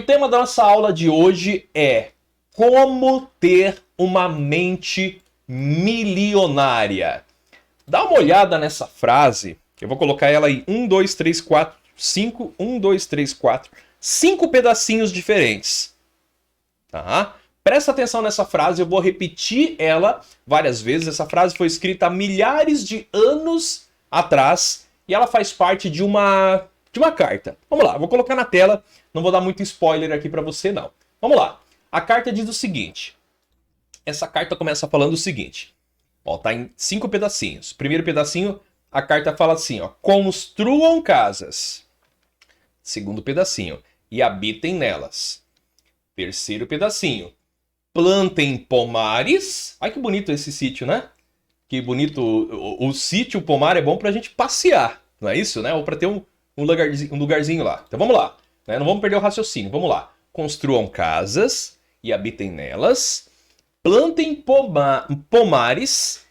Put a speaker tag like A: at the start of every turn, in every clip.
A: tema da nossa aula de hoje é como ter uma mente milionária. Dá uma olhada nessa frase, eu vou colocar ela aí 5 pedacinhos diferentes. Tá? Presta atenção nessa frase, eu vou repetir ela várias vezes. Essa frase foi escrita há milhares de anos atrás e ela faz parte de uma carta. Vamos lá, vou colocar na tela, não vou dar muito spoiler aqui para você não. Vamos lá, a carta diz o seguinte, essa carta começa falando o seguinte, ó, tá em 5 pedacinhos. Primeiro pedacinho, a carta fala assim, ó, construam casas. Segundo pedacinho, e habitem nelas. Terceiro pedacinho, plantem pomares. Ai que bonito esse sítio, né? Que bonito, o sítio, o pomar é bom pra gente passear, não é isso, né? Ou pra ter um lugarzinho lá. Então vamos lá, né? Não vamos perder o raciocínio, vamos lá. Construam casas e habitem nelas, plantem pomares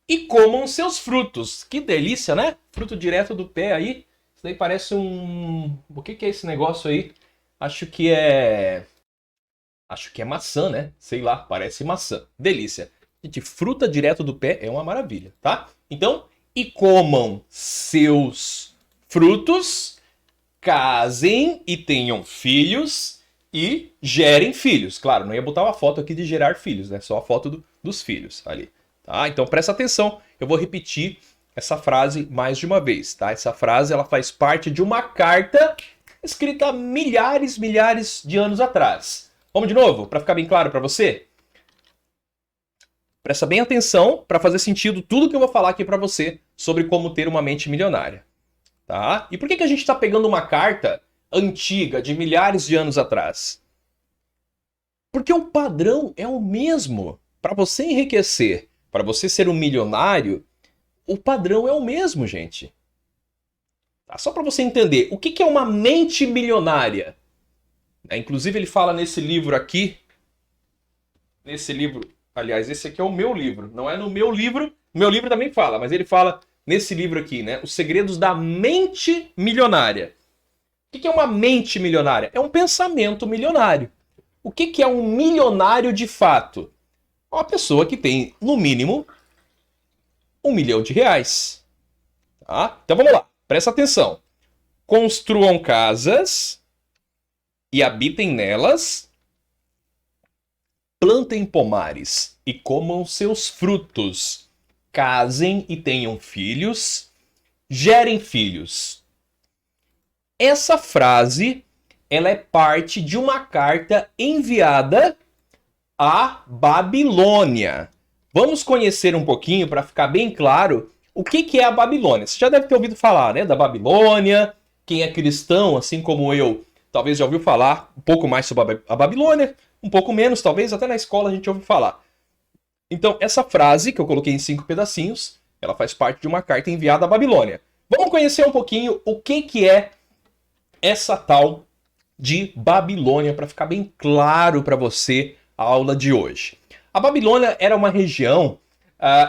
A: e comam seus frutos. Que delícia, né? Fruto direto do pé aí. Isso daí parece um... O que é esse negócio aí? Acho que é maçã, né? Sei lá, parece maçã. Delícia. Gente, fruta direto do pé é uma maravilha, tá? Então, e comam seus frutos, casem e tenham filhos e gerem filhos. Claro, não ia botar uma foto aqui de gerar filhos, né? Só a foto dos filhos ali. Tá? Então presta atenção, eu vou repetir essa frase mais de uma vez, tá? Essa frase ela faz parte de uma carta escrita há milhares de anos atrás. Vamos de novo, para ficar bem claro para você? Presta bem atenção para fazer sentido tudo que eu vou falar aqui para você sobre como ter uma mente milionária. Tá? E por que a gente está pegando uma carta antiga, de milhares de anos atrás? Porque o padrão é o mesmo. Para você enriquecer, para você ser um milionário, o padrão é o mesmo, gente. Tá? Só para você entender, o que é uma mente milionária? Inclusive ele fala nesse livro aqui, aliás, esse aqui é o meu livro, não é no meu livro, o meu livro também fala, mas ele fala nesse livro aqui, né? Os segredos da mente milionária. O que é uma mente milionária? É um pensamento milionário. O que é um milionário de fato? É uma pessoa que tem, no mínimo, R$1 milhão. Tá? Então vamos lá, presta atenção. Construam casas e habitem nelas, plantem pomares e comam seus frutos, casem e tenham filhos, gerem filhos. Essa frase, ela é parte de uma carta enviada à Babilônia. Vamos conhecer um pouquinho para ficar bem claro o que é a Babilônia. Você já deve ter ouvido falar, né, da Babilônia. Quem é cristão, assim como eu, talvez já ouviu falar um pouco mais sobre a Babilônia, um pouco menos, talvez até na escola a gente ouviu falar. Então, essa frase, que eu coloquei em 5 pedacinhos, ela faz parte de uma carta enviada à Babilônia. Vamos conhecer um pouquinho o que é essa tal de Babilônia, para ficar bem claro para você a aula de hoje. A Babilônia era uma região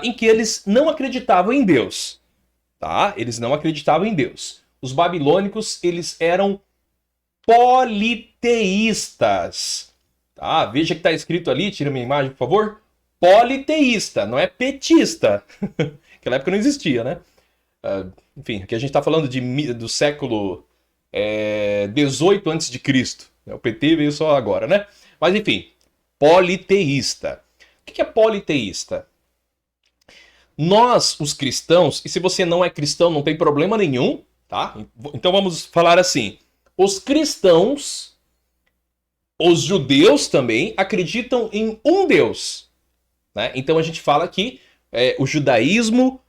A: em que eles não acreditavam em Deus. Tá? Eles não acreditavam em Deus. Os babilônicos, eles eram politeístas. Tá? Veja que está escrito ali, tira minha imagem, por favor. Politeísta, não é petista. Naquela época não existia, né? Enfim, aqui a gente está falando do século 18 a.C. O PT veio só agora, né? Mas enfim, politeísta. O que é politeísta? Nós, os cristãos, e se você não é cristão, não tem problema nenhum, tá? Então vamos falar assim, os cristãos, os judeus também, acreditam em um Deus. Né? Então a gente fala que o judaísmo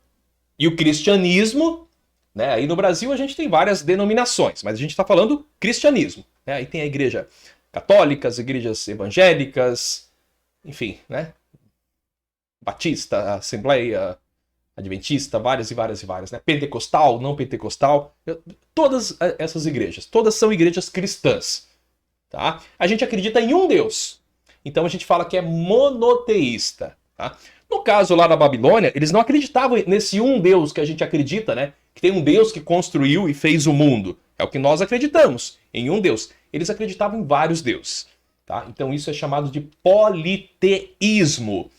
A: e o cristianismo, né? Aí no Brasil a gente tem várias denominações, mas a gente está falando cristianismo. Né? Aí tem a igreja católica, as igrejas evangélicas, enfim, né? Batista, Assembleia Adventista, várias, né? Pentecostal, não pentecostal, todas essas igrejas, todas são igrejas cristãs. Tá? A gente acredita em um Deus, então a gente fala que é monoteísta. Tá? No caso lá na Babilônia, eles não acreditavam nesse um Deus que a gente acredita, né? que tem um Deus que construiu e fez o mundo. É o que nós acreditamos, em um Deus. Eles acreditavam em vários deuses. Tá? Então isso é chamado de politeísmo.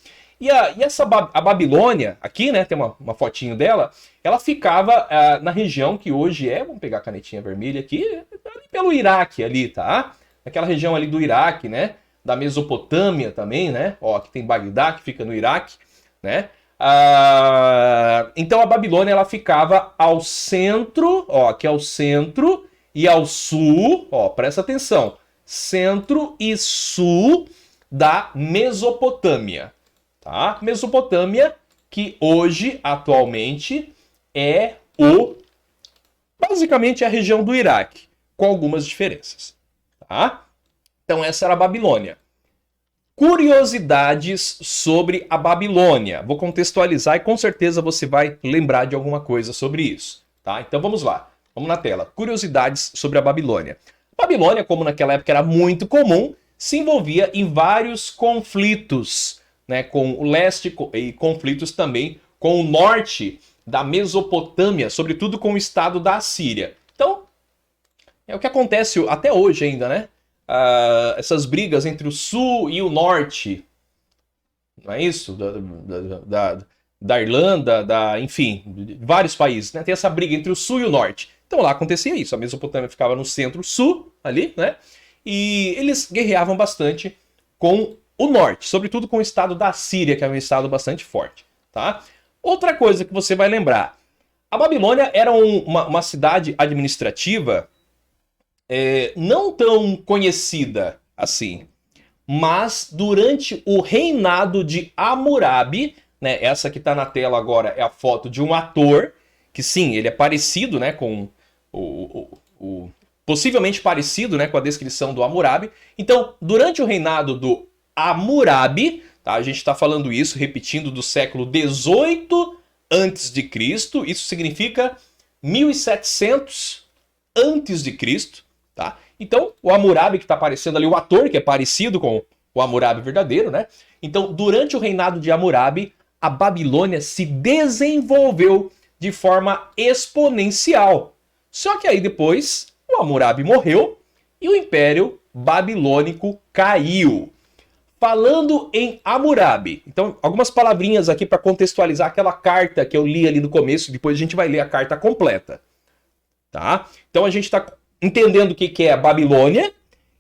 A: E a Babilônia, aqui, né, tem uma fotinho dela, ela ficava na região que hoje vamos pegar a canetinha vermelha aqui, ali pelo Iraque ali, tá? Naquela região ali do Iraque, né? Da Mesopotâmia também, né? Ó, aqui tem Bagdá, que fica no Iraque, né? Então a Babilônia, ela ficava ao centro, ó, aqui ao centro e ao sul, ó, presta atenção, centro e sul da Mesopotâmia. Tá? Mesopotâmia, que hoje, atualmente, basicamente a região do Iraque, com algumas diferenças. Tá? Então essa era a Babilônia. Curiosidades sobre a Babilônia. Vou contextualizar e com certeza você vai lembrar de alguma coisa sobre isso. Tá? Então vamos lá, vamos na tela. Curiosidades sobre a Babilônia. A Babilônia, como naquela época era muito comum, se envolvia em vários conflitos, né, com o leste e conflitos também com o norte da Mesopotâmia, sobretudo com o estado da Assíria. Então, é o que acontece até hoje ainda, né? Essas brigas entre o sul e o norte, não é isso? Da Irlanda, enfim, de vários países, né? Tem essa briga entre o sul e o norte. Então lá acontecia isso, a Mesopotâmia ficava no centro-sul, ali, né? E eles guerreavam bastante com o norte, sobretudo com o estado da Síria, que é um estado bastante forte, tá? Outra coisa que você vai lembrar, a Babilônia era uma cidade administrativa não tão conhecida assim, mas durante o reinado de Hammurabi, né, essa que está na tela agora é a foto de um ator, que sim, ele é parecido, né, com possivelmente parecido, né, com a descrição do Hammurabi. Então, durante o reinado do Hammurabi, tá? A gente está falando isso, repetindo, do século 18 antes de Cristo. Isso significa 1700 antes de Cristo, tá? Então, o Hammurabi que está aparecendo ali, o ator que é parecido com o Hammurabi verdadeiro, né? Então, durante o reinado de Hammurabi, a Babilônia se desenvolveu de forma exponencial. Só que aí depois, o Hammurabi morreu e o Império Babilônico caiu. Falando em Hammurabi, então algumas palavrinhas aqui para contextualizar aquela carta que eu li ali no começo, depois a gente vai ler a carta completa, tá? Então a gente está entendendo o que é a Babilônia,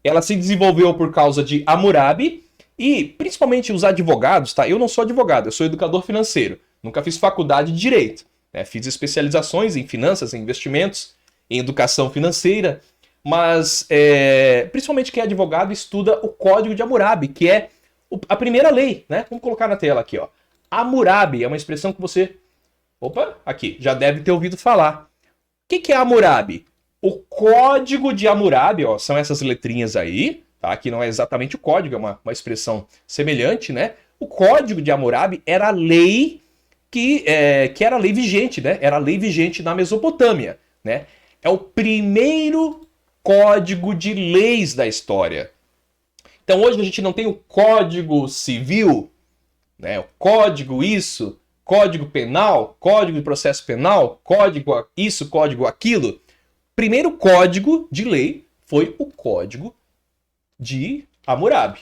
A: ela se desenvolveu por causa de Hammurabi e principalmente os advogados, tá? Eu não sou advogado, eu sou educador financeiro, nunca fiz faculdade de Direito, né? Fiz especializações em finanças, em investimentos, em educação financeira, mas principalmente quem é advogado estuda o Código de Hammurabi, que é a primeira lei, né? Vamos colocar na tela aqui, ó. Hammurabi é uma expressão que você, aqui, já deve ter ouvido falar. O que é Hammurabi? O Código de Hammurabi, ó, são essas letrinhas aí, tá? Que não é exatamente o código, é uma expressão semelhante, né? O Código de Hammurabi era a lei que era a lei vigente, né? Era a lei vigente na Mesopotâmia, né? É o primeiro código de leis da história. Então hoje a gente não tem o Código Civil, né? O Código isso, Código Penal, Código de Processo Penal, Código isso, Código aquilo. Primeiro código de lei foi o Código de Hammurabi.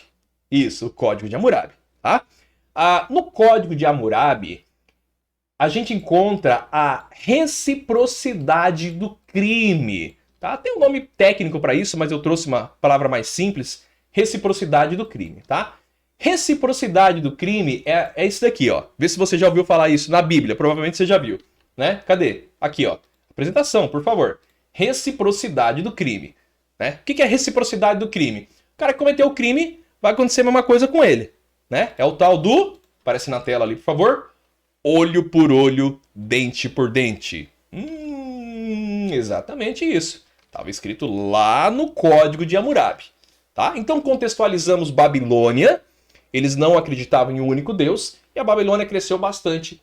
A: Isso, o Código de Hammurabi. Tá? No Código de Hammurabi, a gente encontra a reciprocidade do crime. Tá? Tem um nome técnico para isso, mas eu trouxe uma palavra mais simples, reciprocidade do crime. Tá? Reciprocidade do crime é isso daqui, ó. Vê se você já ouviu falar isso na Bíblia, provavelmente você já viu. Né? Cadê? Aqui, ó. Apresentação, por favor. Reciprocidade do crime. Né? O que é reciprocidade do crime? O cara que cometeu o crime, vai acontecer a mesma coisa com ele. Né? É o tal do, aparece na tela ali, por favor, olho por olho, dente por dente. Exatamente isso. Estava escrito lá no Código de Hammurabi. Tá? Então contextualizamos Babilônia. Eles não acreditavam em um único Deus. E a Babilônia cresceu bastante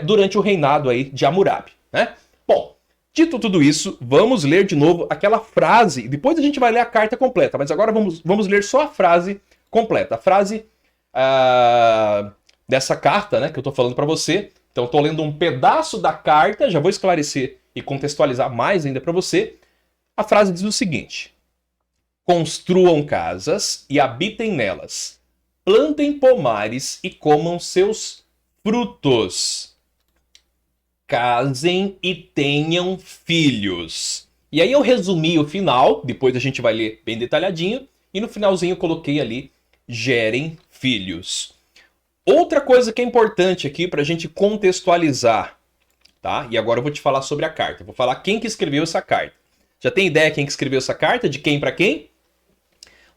A: durante o reinado aí de Hammurabi. Né? Bom, dito tudo isso, vamos ler de novo aquela frase. Depois a gente vai ler a carta completa. Mas agora vamos ler só a frase completa. A frase dessa carta, né, que eu estou falando para você. Então, estou lendo um pedaço da carta. Já vou esclarecer e contextualizar mais ainda para você, a frase diz o seguinte: construam casas e habitem nelas, plantem pomares e comam seus frutos, casem e tenham filhos. E aí eu resumi o final, depois a gente vai ler bem detalhadinho, e no finalzinho eu coloquei ali, gerem filhos. Outra coisa que é importante aqui para a gente contextualizar, tá? E agora eu vou te falar sobre a carta. Vou falar quem que escreveu essa carta. Já tem ideia quem que escreveu essa carta? De quem para quem?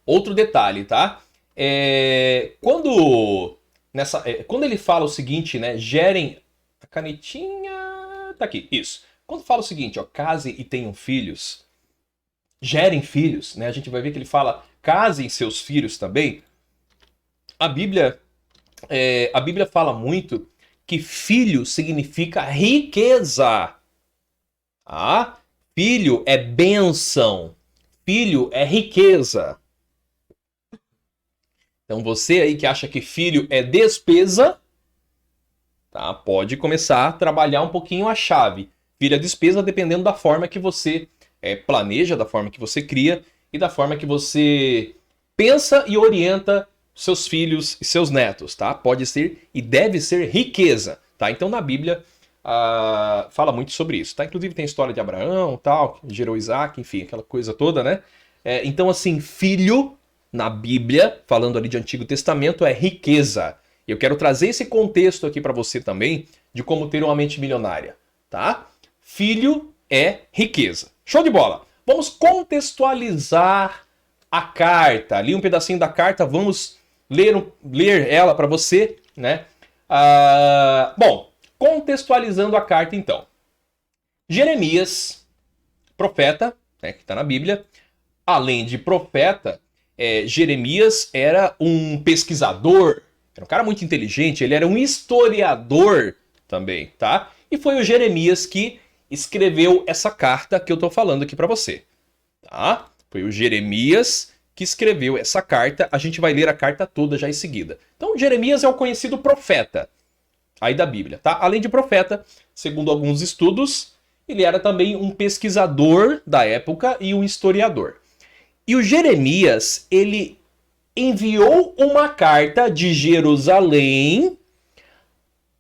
A: Outro detalhe, tá? Quando ele fala o seguinte, né? Gerem... A canetinha... Tá aqui, isso. Quando fala o seguinte, ó, casem e tenham filhos, gerem filhos, né? A gente vai ver que ele fala casem seus filhos também. A Bíblia fala muito que filho significa riqueza. Ah, filho é bênção. Filho é riqueza. Então você aí que acha que filho é despesa, tá? Pode começar a trabalhar um pouquinho a chave. Filho é despesa dependendo da forma que você planeja, da forma que você cria e da forma que você pensa e orienta seus filhos e seus netos, tá? Pode ser e deve ser riqueza, tá? Então na Bíblia fala muito sobre isso, tá? Inclusive tem a história de Abraão, tal, que gerou Isaac, enfim, aquela coisa toda, né? Então assim, filho na Bíblia, falando ali de Antigo Testamento, é riqueza. E eu quero trazer esse contexto aqui para você também de como ter uma mente milionária, tá? Filho é riqueza. Show de bola! Vamos contextualizar a carta. Ali um pedacinho da carta, vamos ler ela para você, né? Bom, contextualizando a carta então. Jeremias, profeta, né, que está na Bíblia. Além de profeta, Jeremias era um pesquisador, era um cara muito inteligente, ele era um historiador também, tá? E foi o Jeremias que escreveu essa carta que eu tô falando aqui para você, tá? Foi o Jeremias que escreveu essa carta, a gente vai ler a carta toda já em seguida. Então, Jeremias é o conhecido profeta aí da Bíblia, tá? Além de profeta, segundo alguns estudos, ele era também um pesquisador da época e um historiador. E o Jeremias, ele enviou uma carta de Jerusalém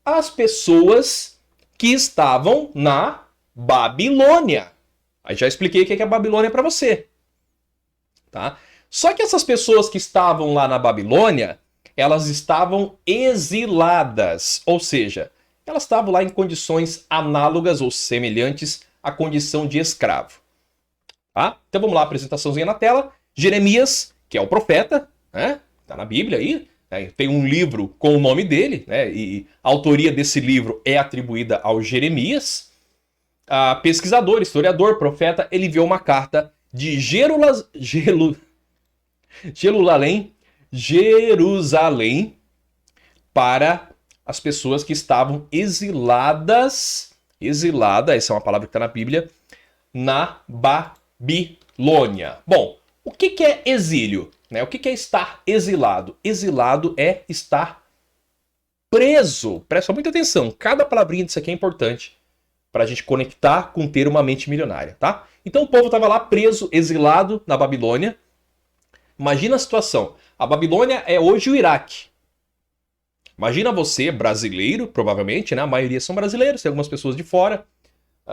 A: às pessoas que estavam na Babilônia. Aí já expliquei o que é a Babilônia para você, tá? Só que essas pessoas que estavam lá na Babilônia, elas estavam exiladas, ou seja, elas estavam lá em condições análogas ou semelhantes à condição de escravo. Tá? Então vamos lá, apresentaçãozinha na tela. Jeremias, que é o profeta, né? Tá na Bíblia aí, né? Tem um livro com o nome dele, né? E a autoria desse livro é atribuída ao Jeremias. Pesquisador, historiador, profeta, ele enviou uma carta de Jerusalém para as pessoas que estavam exiladas, essa é uma palavra que está na Bíblia, na Babilônia. Bom, o que é exílio? Né? O que é estar exilado? Exilado é estar preso. Presta muita atenção, cada palavrinha disso aqui é importante para a gente conectar com ter uma mente milionária, tá? Então o povo estava lá preso, exilado na Babilônia. Imagina a situação. A Babilônia é hoje o Iraque. Imagina você, brasileiro, provavelmente, né? A maioria são brasileiros, tem algumas pessoas de fora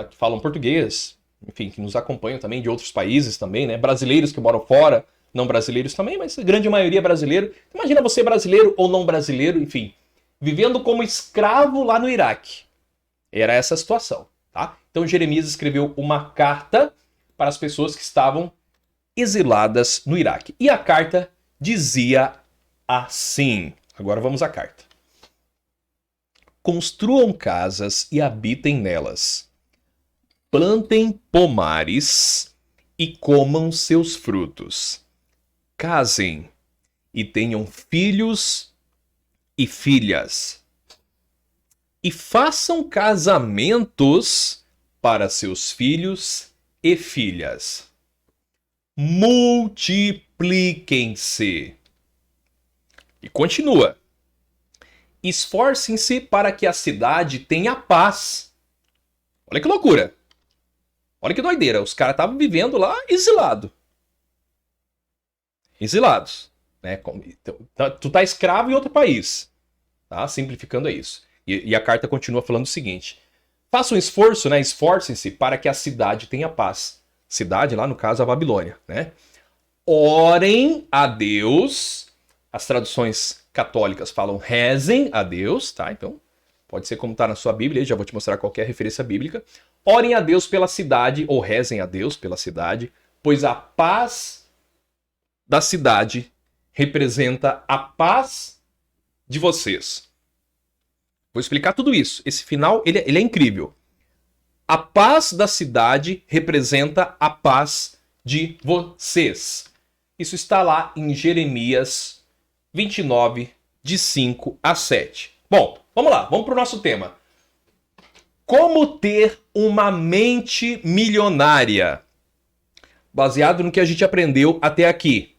A: que falam português, enfim, que nos acompanham também de outros países também, né? Brasileiros que moram fora, não brasileiros também, mas a grande maioria é brasileiro. Imagina você brasileiro ou não brasileiro, enfim, vivendo como escravo lá no Iraque. Era essa a situação, tá? Então Jeremias escreveu uma carta para as pessoas que estavam exiladas no Iraque. E a carta dizia assim. Agora vamos à carta. Construam casas e habitem nelas. Plantem pomares e comam seus frutos. Casem e tenham filhos e filhas. E façam casamentos para seus filhos e filhas. Multipliquem-se. E continua. Esforcem-se para que a cidade tenha paz. Olha que loucura. Olha que doideira, os caras estavam vivendo lá exilados, né? Então, tu tá escravo em outro país, tá? Simplificando é isso. E a carta continua falando o seguinte: faça um esforço, né? Esforcem-se para que a cidade tenha paz. Cidade, lá no caso, a Babilônia, né? Orem a Deus. As traduções católicas falam rezem a Deus, tá? Então, pode ser como tá na sua Bíblia, já vou te mostrar qualquer referência bíblica. Orem a Deus pela cidade, ou rezem a Deus pela cidade, pois a paz da cidade representa a paz de vocês. Vou explicar tudo isso. Esse final, ele é incrível. A paz da cidade representa a paz de vocês. Isso está lá em Jeremias 29, de 5 a 7. Bom, vamos lá, vamos para o nosso tema. Como ter uma mente milionária? Baseado no que a gente aprendeu até aqui.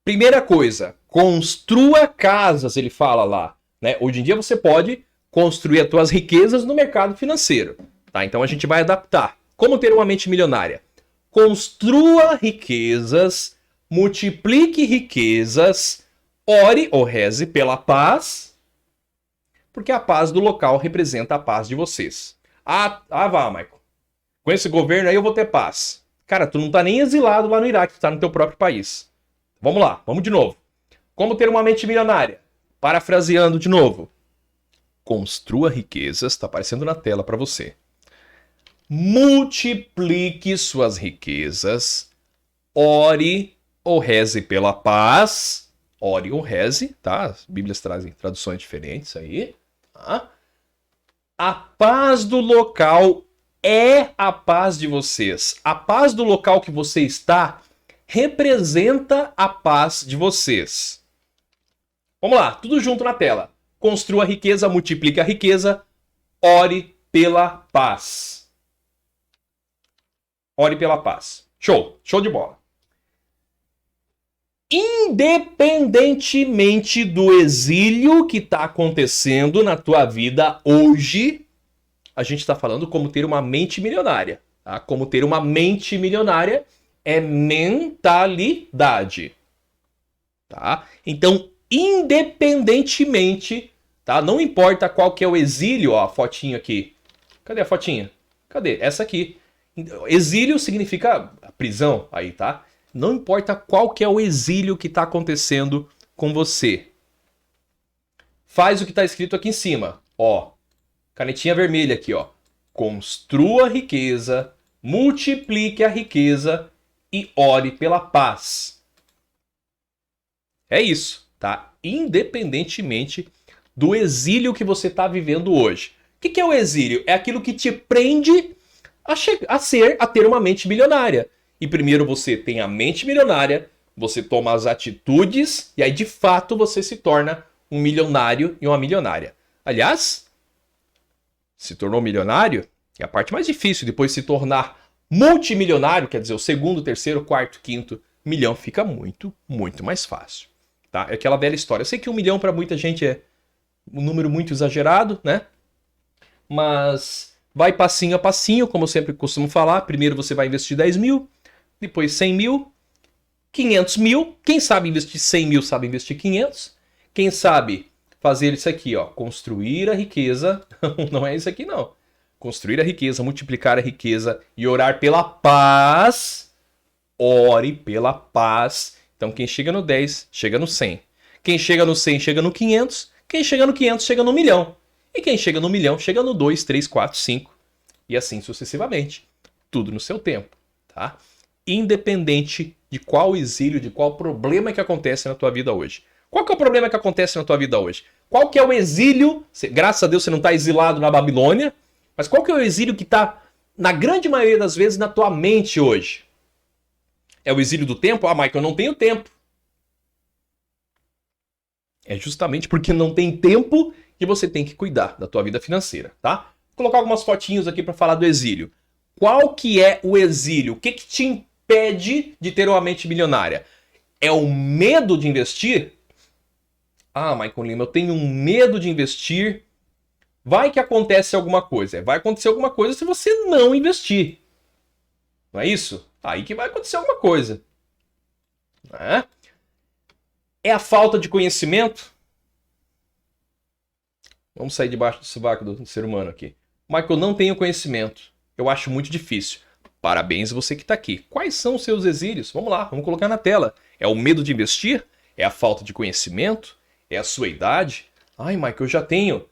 A: Primeira coisa, construa casas, ele fala lá, né? Hoje em dia você pode construir as tuas riquezas no mercado financeiro, tá? Então a gente vai adaptar. Como ter uma mente milionária? Construa riquezas, multiplique riquezas, ore ou reze pela paz, porque a paz do local representa a paz de vocês. Vá, Michael. Com esse governo aí eu vou ter paz. Cara, tu não tá nem exilado lá no Iraque, tu tá no teu próprio país. Vamos lá, vamos de novo. Como ter uma mente milionária? Parafraseando de novo. Construa riquezas, está aparecendo na tela para você. Multiplique suas riquezas. Ore ou reze pela paz. Ore ou reze, tá? As Bíblias trazem traduções diferentes aí. Tá? A paz do local é a paz de vocês. A paz do local que você está representa a paz de vocês. Vamos lá, tudo junto na tela. Construa a riqueza, multiplique a riqueza, ore pela paz. Ore pela paz. Show, show de bola. Independentemente do exílio que está acontecendo na tua vida hoje, a gente está falando como ter uma mente milionária. Tá? Como ter uma mente milionária é mentalidade. Tá? Então, independentemente, tá? Não importa qual que é o exílio, ó, a fotinha aqui. Cadê a fotinha? Cadê? Essa aqui. Exílio significa prisão aí, tá? Não importa qual que é o exílio que está acontecendo com você. Faz o que está escrito aqui em cima, ó. Canetinha vermelha aqui, ó. Construa a riqueza, multiplique a riqueza e ore pela paz. É isso, tá? Independentemente do exílio que você está vivendo hoje. O que é o exílio? É aquilo que te prende a ter uma mente milionária. E primeiro você tem a mente milionária, você toma as atitudes e aí de fato você se torna um milionário e uma milionária. Aliás, se tornou milionário é a parte mais difícil. Depois de se tornar multimilionário, quer dizer, o segundo, terceiro, quarto, quinto milhão fica muito, muito mais fácil. Tá? É aquela velha história. Eu sei que 1 milhão para muita gente é um número muito exagerado, né? Mas vai passinho a passinho, como eu sempre costumo falar. Primeiro você vai investir 10 mil, depois 100 mil, 500 mil. Quem sabe investir 100 mil sabe investir 500. Quem sabe fazer isso aqui, ó, construir a riqueza. Não é isso aqui não. Construir a riqueza, multiplicar a riqueza e orar pela paz. Ore pela paz. Então quem chega no 10, chega no 100. Quem chega no 100, chega no 500. Quem chega no 500, chega no 1 milhão. E quem chega no 1 milhão, chega no 2, 3, 4, 5. E assim sucessivamente. Tudo no seu tempo, tá? Independente de qual exílio, de qual problema que acontece na tua vida hoje. Qual que é o problema que acontece na tua vida hoje? Qual que é o exílio? Graças a Deus você não está exilado na Babilônia. Mas qual que é o exílio que está, na grande maioria das vezes, na tua mente hoje? É o exílio do tempo? Ah, Michael, eu não tenho tempo. É justamente porque não tem tempo que você tem que cuidar da tua vida financeira, tá? Vou colocar algumas fotinhos aqui para falar do exílio. Qual que é o exílio? O que te impede de ter uma mente milionária? É o medo de investir? Ah, Michael Lima, eu tenho um medo de investir. vai que acontece alguma coisa. Vai acontecer alguma coisa se você não investir. Não é isso? Aí que vai acontecer alguma coisa. É a falta de conhecimento? Vamos sair debaixo do sovaco do ser humano aqui. Michael, não tenho conhecimento. Eu acho muito difícil. Parabéns você que está aqui. Quais são os seus exílios? Vamos lá, vamos colocar na tela. É o medo de investir? É a falta de conhecimento? É a sua idade? Ai, Michael, eu já tenho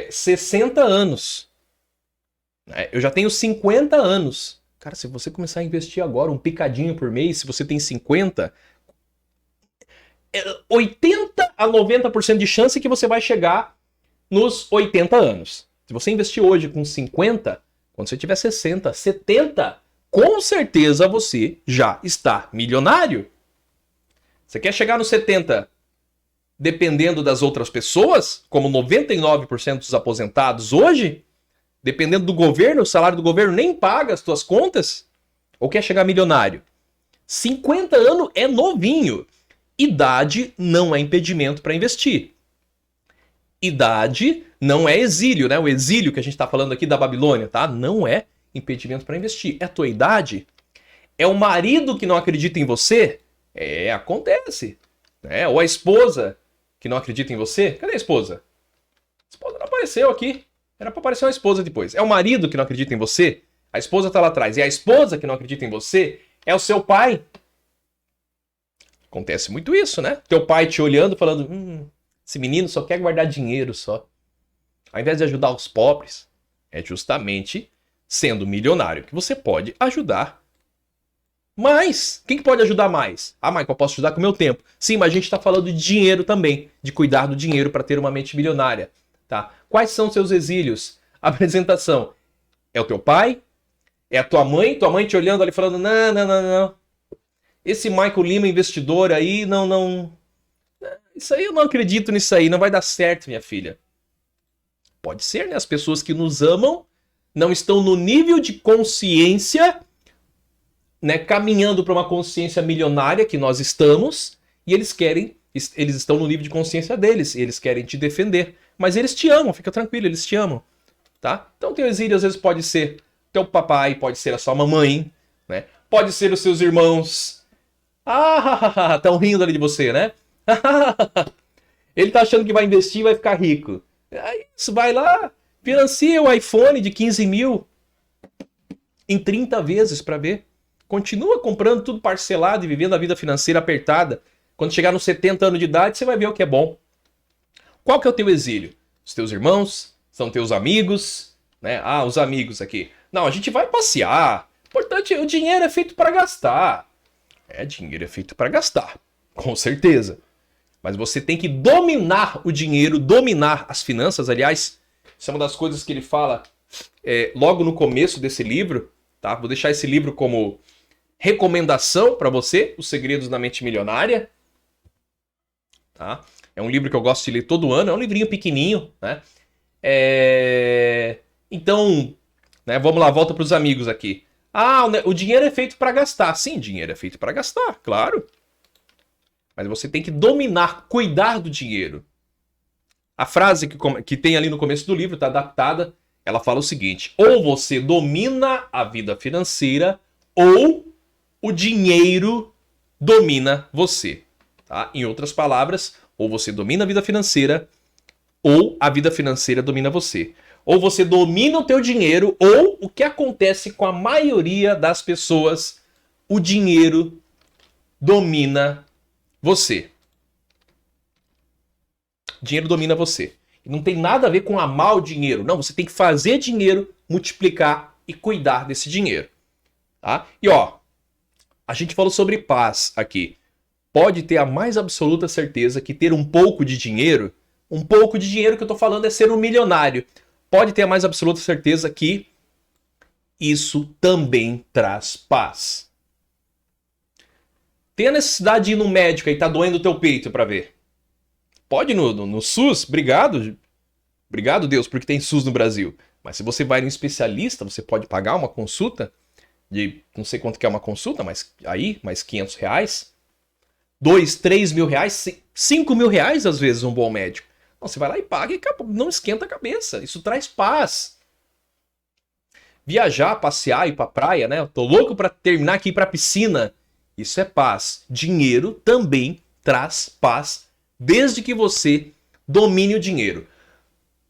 A: 60 anos. Eu já tenho 50 anos. Cara, se você começar a investir agora um picadinho por mês, se você tem 50, 80 a 90% de chance que você vai chegar nos 80 anos. Se você investir hoje com 50, quando você tiver 60, 70, com certeza você já está milionário. Você quer chegar nos 70 dependendo das outras pessoas, como 99% dos aposentados hoje? Dependendo do governo, o salário do governo nem paga as tuas contas? Ou quer chegar milionário? 50 anos é novinho. Idade não é impedimento para investir. Idade não é exílio, né? O exílio que a gente está falando aqui da Babilônia, tá? Não é impedimento para investir. É a tua idade? É o marido que não acredita em você? Acontece. Ou a esposa que não acredita em você? Cadê a esposa? A esposa não apareceu aqui. Era para aparecer uma esposa depois. É o marido que não acredita em você? A esposa tá lá atrás. E a esposa que não acredita em você é o seu pai. Acontece muito isso, né? Teu pai te olhando, falando, esse menino só quer guardar dinheiro só. Ao invés de ajudar os pobres, é justamente sendo milionário que você pode ajudar mais. Quem que pode ajudar mais? Michael, eu posso ajudar com o meu tempo. Sim, mas a gente está falando de dinheiro também, de cuidar do dinheiro para ter uma mente milionária. Tá? Quais são seus exílios? Apresentação. É o teu pai? É a tua mãe? Tua mãe te olhando ali falando, não. Esse Michael Lima, investidor aí, não. Isso aí eu não acredito nisso aí, não vai dar certo, minha filha. Pode ser, né? As pessoas que nos amam não estão no nível de consciência, né, caminhando para uma consciência milionária que nós estamos, e eles estão no nível de consciência deles, e eles querem te defender. Mas eles te amam, fica tranquilo, eles te amam. Tá? Então teu exílio às vezes pode ser teu papai, pode ser a sua mamãe, né? Pode ser os seus irmãos. Estão rindo ali de você, né? Ele tá achando que vai investir e vai ficar rico. É isso, vai lá, financia o iPhone de 15 mil em 30 vezes para ver. Continua comprando tudo parcelado e vivendo a vida financeira apertada. Quando chegar nos 70 anos de idade, você vai ver o que é bom. Qual que é o teu exílio? Os teus irmãos? São teus amigos? Né? Os amigos aqui. Não, a gente vai passear. Importante, o dinheiro é feito para gastar. Dinheiro é feito para gastar. Com certeza. Mas você tem que dominar o dinheiro, dominar as finanças. Aliás, isso é uma das coisas que ele fala logo no começo desse livro. Tá? Vou deixar esse livro como recomendação para você, Os Segredos da Mente Milionária. Tá? É um livro que eu gosto de ler todo ano, é um livrinho pequenininho, né? Então, né, vamos lá, volta para os amigos aqui. O dinheiro é feito para gastar. Sim, dinheiro é feito para gastar, claro. Mas você tem que dominar, cuidar do dinheiro. A frase que tem ali no começo do livro, está adaptada, ela fala o seguinte: ou você domina a vida financeira, ou o dinheiro domina você. Tá? Em outras palavras, ou você domina a vida financeira, ou a vida financeira domina você. Ou você domina o teu dinheiro, ou o que acontece com a maioria das pessoas, o dinheiro domina você. Dinheiro domina você. E não tem nada a ver com amar o dinheiro. Não, você tem que fazer dinheiro, multiplicar e cuidar desse dinheiro. Tá? E a gente falou sobre paz aqui. Pode ter a mais absoluta certeza que ter um pouco de dinheiro que eu estou falando é ser um milionário. Pode ter a mais absoluta certeza que isso também traz paz. Tem a necessidade de ir no médico e tá doendo o teu peito para ver. Pode ir no SUS, obrigado. Obrigado, Deus, porque tem SUS no Brasil. Mas se você vai no especialista, você pode pagar uma consulta de, não sei quanto que é uma consulta, mas aí, mais R$500. 2, 3 mil reais, 5 mil reais às vezes um bom médico. Você vai lá e paga e acabou. Não esquenta a cabeça. Isso traz paz. Viajar, passear, ir pra praia, né? Eu tô louco pra terminar aqui e ir pra piscina. Isso é paz. Dinheiro também traz paz, desde que você domine o dinheiro.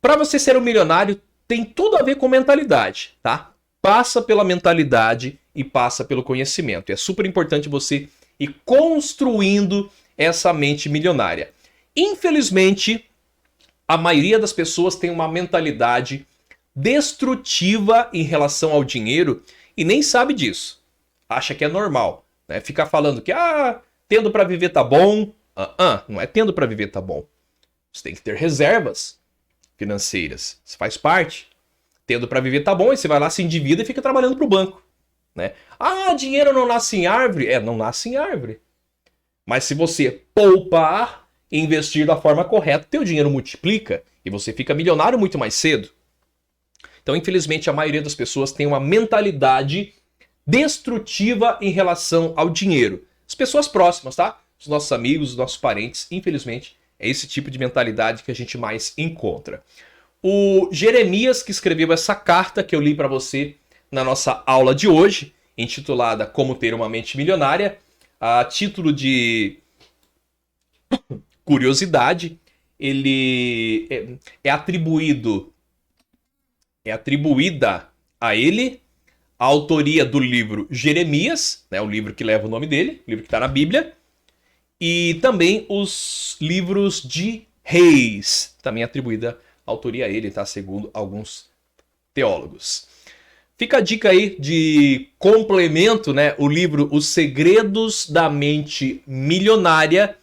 A: Para você ser um milionário, tem tudo a ver com mentalidade, tá? Passa pela mentalidade e passa pelo conhecimento. É super importante você ir construindo essa mente milionária. Infelizmente, a maioria das pessoas tem uma mentalidade destrutiva em relação ao dinheiro e nem sabe disso. Acha que é normal, né? Fica falando que tendo para viver tá bom. Não é tendo para viver tá bom. Você tem que ter reservas financeiras. Isso faz parte. Tendo para viver tá bom, e você vai lá, se endivida e fica trabalhando pro banco, né? Dinheiro não nasce em árvore. Não nasce em árvore. Mas se você poupar e investir da forma correta, teu dinheiro multiplica e você fica milionário muito mais cedo. Então, infelizmente, a maioria das pessoas tem uma mentalidade destrutiva em relação ao dinheiro. As pessoas próximas, tá? Os nossos amigos, os nossos parentes, infelizmente, é esse tipo de mentalidade que a gente mais encontra. O Jeremias, que escreveu essa carta que eu li para você na nossa aula de hoje, intitulada Como Ter uma Mente Milionária, a título de curiosidade, ele é atribuída a ele a autoria do livro Jeremias, né, o livro que leva o nome dele, o livro que está na Bíblia, e também os livros de Reis, também atribuída a autoria a ele, tá, segundo alguns teólogos. Fica a dica aí de complemento, né, o livro Os Segredos da Mente Milionária.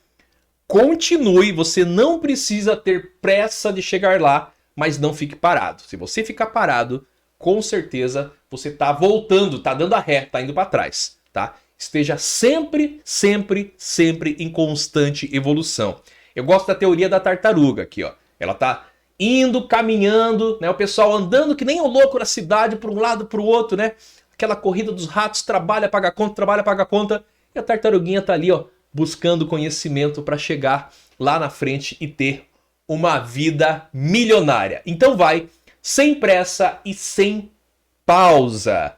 A: Continue, você não precisa ter pressa de chegar lá, mas não fique parado. Se você ficar parado, com certeza você está voltando, está dando a ré, está indo para trás, tá? Esteja sempre, sempre, sempre em constante evolução. Eu gosto da teoria da tartaruga aqui, ó. Ela tá indo, caminhando, né? O pessoal andando que nem um louco na cidade, para um lado, para o outro, né? Aquela corrida dos ratos, trabalha, paga conta, e a tartaruguinha tá ali, ó, buscando conhecimento para chegar lá na frente e ter uma vida milionária. Então vai, sem pressa e sem pausa.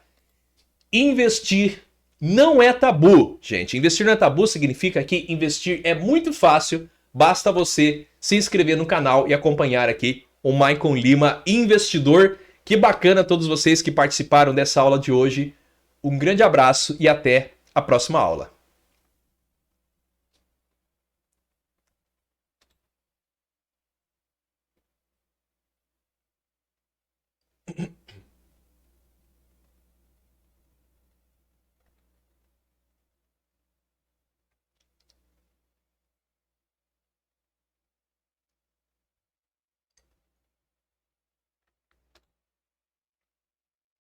A: Investir não é tabu, gente. Investir não é tabu significa que investir é muito fácil. Basta você se inscrever no canal e acompanhar aqui o Maicon Lima, investidor. Que bacana todos vocês que participaram dessa aula de hoje. Um grande abraço e até a próxima aula.